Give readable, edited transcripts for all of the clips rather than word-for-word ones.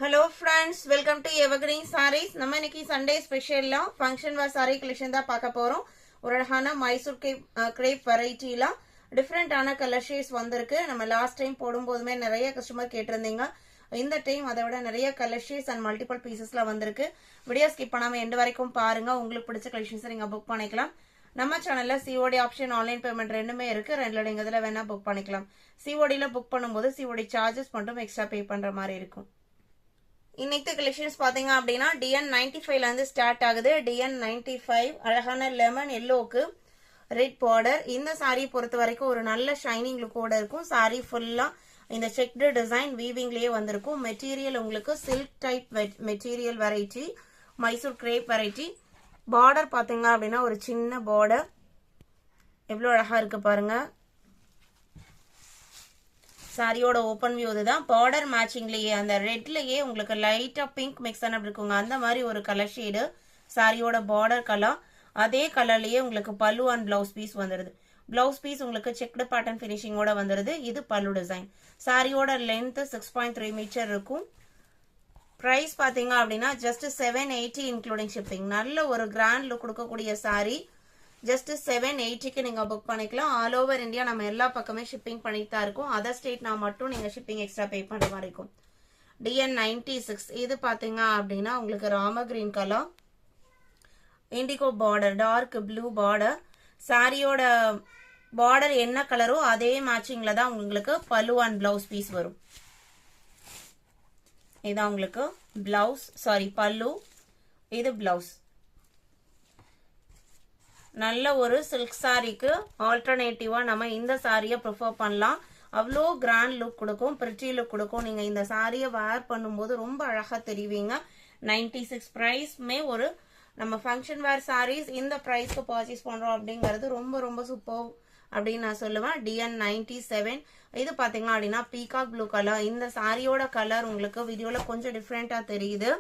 Hello friends, welcome to Evergreen Sarees. நம்ம இன்னைக்கு Sunday ஸ்பெஷல்ல ஃபங்க்ஷன் வேர் saree collection தான் பார்க்க போறோம். ஒரு அழகான மைசூர் crepe வெரைட்டில டிஃபரண்டான கலர் ஷேட்ஸ் வந்திருக்கு. நம்ம லாஸ்ட் டைம் போடும்போதுமே நிறைய கஸ்டமர் கேட்டிருந்தீங்க. இந்த டைம் அதை விட நிறைய கலர் ஷேட்ஸ் அண்ட் மல்டிபிள் பீசஸ்ல வந்திருக்கு. வீடியோ ஸ்கிப் பண்ணாம எண்ட் வரைக்கும் பாருங்க. உங்களுக்கு பிடிச்ச கலெக்ஷன்ஸ் நீங்க புக் பண்ணிக்கலாம். நம்ம சேனல்ல COD ஆப்ஷன் ஆன்லைன் பேமெண்ட் ரெண்டுமே இருக்கு. ரெண்டுல நீங்க இதுல வேணா புக் பண்ணிக்கலாம். COD ல புக் பண்ணும்போது COD சார்ஜஸ் மட்டும் எக்ஸ்ட்ரா பே பண்ற மாதிரி இருக்கும். இன்னைக்கு கலெக்ஷன்ஸ் பாத்தீங்க அப்படின்னா DN95 ல இருந்து ஸ்டார்ட் ஆகுது. DN95 அழகான லெமன் எல்லோக்கு ரெட் பார்டர். இந்த சாரி பொறுத்த வரைக்கும் ஒரு நல்ல ஷைனிங் லுக்கோட இருக்கும். சாரி ஃபுல்லா இந்த செக்டு டிசைன் வீவிங்லயே வந்திருக்கும். மெட்டீரியல் உங்களுக்கு silk type material variety, Mysore crepe variety. Border பாத்தீங்க அப்படின்னா ஒரு சின்ன பார்டர் எவ்வளவு அழகா இருக்கு பாருங்க. சாரியோட ஓப்பன் வியூ இதுதான். பார்டர் மேட்சிங்லயே அந்த ரெட்லயே உங்களுக்கு லைட்டா பிங்க் மிக்ஸ் ஆன இருக்குங்க. அந்த மாதிரி ஒரு கலர் ஷேடு சாரியோட பார்டர் கலர். அதே கலர்லயே உங்களுக்கு பல்லு அண்ட் பிளவுஸ் பீஸ் வந்துருது. பிளவுஸ் பீஸ் உங்களுக்கு செக்டு பேட்டர்ன் பினிஷிங்கோட வந்துருது. இது பல்லு டிசைன். சாரியோட லென்த் 6.3 மீட்டர் இருக்கும். பிரைஸ் பாத்தீங்க அப்படின்னா ஜஸ்ட் 780 இன்க்ளூடிங் ஷிப்பிங். நல்ல ஒரு கிராண்ட் லுக் கொடுக்கக்கூடிய சாரி. ஜஸ்ட் 780க்கு நீங்க புக் பண்ணிக்கலாம். ஆல் ஓவர் இந்தியா நம்ம எல்லா பக்கமே ஷிப்பிங் பண்ணிட்டு தான் இருக்கும். அதர் ஸ்டேட்னா மட்டும் நீங்க ஷிப்பிங் எக்ஸ்ட்ரா பே பண்ற மாதிரி இருக்கும். DN96 இது பாத்தீங்க அப்படின்னா உங்களுக்கு Rama green colour, indigo border, dark blue border. சாரியோட பார்டர் என்ன கலரோ அதே மேட்சிங்ல தான் உங்களுக்கு பல்லு அண்ட் பிளவுஸ் பீஸ் வரும். இதான் உங்களுக்கு பிளவுஸ், சாரி பல்லு, இது பிளவுஸ். நல்ல ஒரு சில்க் சாரிக்கு ஆல்டர்னேட்டிவா நம்ம இந்த சாரியை ப்ரிஃபர் பண்ணலாம். அவ்வளோ கிராண்ட் லுக் கொடுக்கும், பிரிட்டி லுக் கொடுக்கும். நீங்க இந்த சாரியை வேர் பண்ணும்போது ரொம்ப அழகா தெரிவிங்க. 96 பிரைஸ்மே ஒரு நம்ம ஃபங்க்ஷன் வேர் சாரீஸ் இந்த பிரைஸ்க்கு பர்ச்சேஸ் பண்றோம் அப்படிங்கிறது ரொம்ப ரொம்ப சூப்பர் அப்படின்னு நான் சொல்லுவேன். DN97 இது பாத்தீங்கன்னா அப்படின்னா பீகாக் ப்ளூ கலர். இந்த சாரியோட கலர் உங்களுக்கு வீடியோல கொஞ்சம் டிஃப்ரெண்டா தெரியுது.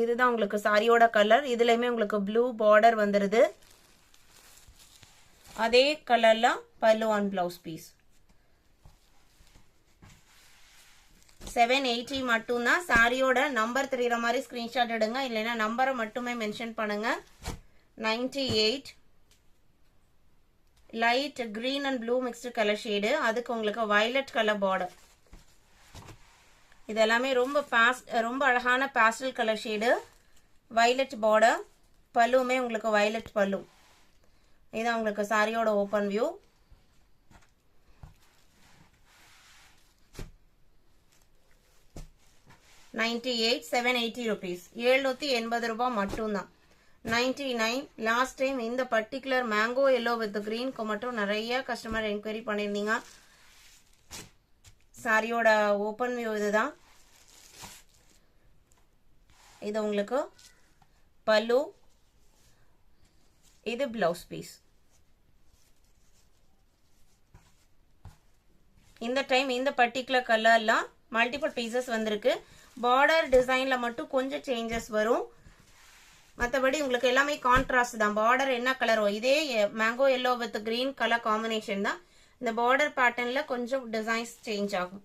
இதுதான் உங்களுக்கு சாரியோட கலர். இதுலயுமே உங்களுக்கு ப்ளூ பார்டர் வந்துருது. அதே கலர்ல பல்லு அண்ட் பிளவுஸ் பீஸ். 780 மட்டும்தான். சாரியோட நம்பர் தெரியுற மாதிரி ஸ்கிரீன்ஷாட் எடுங்க, இல்லைன்னா நம்பரை மட்டுமே மென்ஷன் பண்ணுங்க. 98 light green and blue mixed colour shade. அதுக்கு உங்களுக்கு வயலட் கலர் பார்டர். இது எல்லாமே ரொம்ப அழகான pastel colour shade. Violet border. பல்லுமே உங்களுக்கு வயலட் பல்லு. இதான் உங்களுக்கு சாரியோட ஓப்பன் வியூ. $780 rupees. 780 ரூபாய் மட்டும்தான். 99. லாஸ்ட் டைம் இந்த பர்டிகுலர் மேங்கோ எல்லோ வித் கிரீன்க்கு மட்டும் நிறைய கஸ்டமர் என்கொயரி பண்ணிருந்தீங்க. சாரியோட ஓப்பன் வியூ இதுதான். இது உங்களுக்கு பல்லு, இது பிளவுஸ் பீஸ். இந்த டைம் இந்த பர்டிகுலர் கலர்ல மல்டிபிள் பீசஸ் வந்திருக்கு. பார்டர் டிசைன்ல மட்டும் கொஞ்சம் சேஞ்சஸ் வரும். மற்றபடி உங்களுக்கு எல்லாமே கான்ட்ராஸ்ட் தான். பார்டர் என்ன கலரோ இதே mango yellow with green colour combination தான். இந்த பார்டர் பேட்டர்ன்ல கொஞ்சம் டிசைன்ஸ் சேஞ்ச் ஆகும்.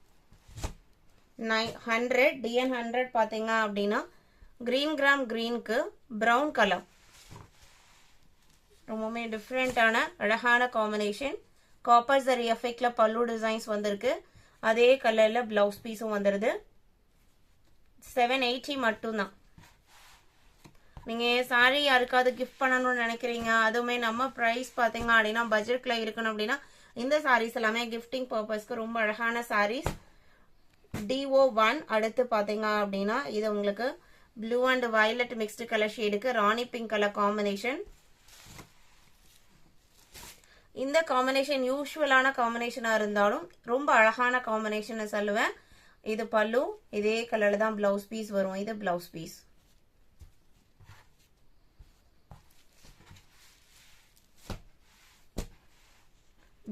100 DN100 பாத்தீங்க அப்படின்னா கிரீன் கிராம் கிரீனுக்கு பிரவுன் கலர். ரொம்பவே டிஃப்ரெண்டான அழகான காம்பினேஷன். காப்பர் சரி எஃபெக்ட்ல பல்லு டிசைன்ஸ் வந்திருக்கு. அதே கலர்ல பிளவுஸ் பீஸும் வந்துருது. 780 மட்டும்தான். நீங்க சாரி யாருக்காவது கிஃப்ட் பண்ணணும்னு நினைக்கிறீங்க, அதுவுமே நம்ம பிரைஸ் பாத்தீங்க அப்படின்னா பட்ஜெட்ல இருக்கணும் அப்படின்னா இந்த சாரீஸ் எல்லாமே கிஃப்டிங் பர்பஸ்க்கு ரொம்ப அழகான சாரீஸ். DO1 அடுத்து பாத்தீங்க அப்படின்னா இது உங்களுக்கு blue and violet mixed colour ஷேடுக்கு ராணி பிங்க் கலர் காம்பினேஷன். இந்த காம்பினேஷன் யூஸ்வலான காம்பினேஷனா இருந்தாலும் ரொம்ப அழகான காம்பினேஷன் சொல்லுவேன். இது பல்லு, இதே கலர்ல தான் பிளவுஸ் பீஸ் வரும். இது பிளவுஸ் பீஸ்.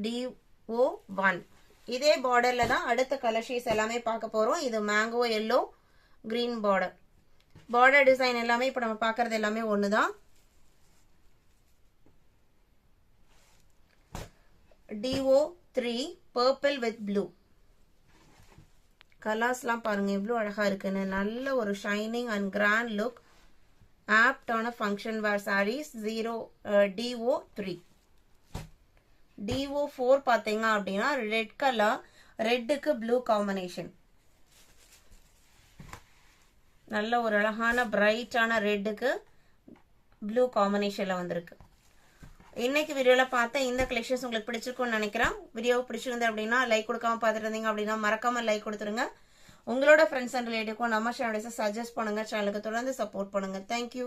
DO1 இதே பார்டர்ல தான் அடுத்த கலர் ஷேட்ஸ் எல்லாமே பார்க்க போறோம். இது mango yellow green border. Border design எல்லாமே இப்ப நம்ம பார்க்கறது எல்லாமே ஒண்ணுதான். DO3 purple with blue. கலர்ஸ்லாம் பாருங்க எவ்வளோ அழகா இருக்குன்னு. நல்ல ஒரு ஷைனிங் அண்ட் கிராண்ட் லுக். ஆப்டான function wear sarees. DO3. DO4 பார்த்தீங்க அப்படின்னா ரெட் கலர், ரெட்டுக்கு ப்ளூ காம்பினேஷன். நல்ல ஒரு அழகான பிரைட்டான ரெட்டுக்கு ப்ளூ காம்பினேஷன்ல வந்திருக்கு. இன்னைக்கு வீடியோல பார்த்த இந்த கலெக்ஷன்ஸ் உங்களுக்கு பிடிச்சிருக்கும்னு நினைக்கிறேன். வீடியோ பிடிச்சிருந்து அப்படின்னா லைக் கொடுக்காம பார்த்துட்டு இருந்தீங்க அப்படின்னா மறக்காம லைக் கொடுத்துருங்க. உங்களோட ஃப்ரெண்ட்ஸ் அண்ட் ரிலேட்டிவ்க்கும் நம்ம சேனல்ஸை சஜஸ்ட் பண்ணுங்க. சேனலுக்கு தொடர்ந்து சப்போர்ட் பண்ணுங்க. தேங்க்யூ.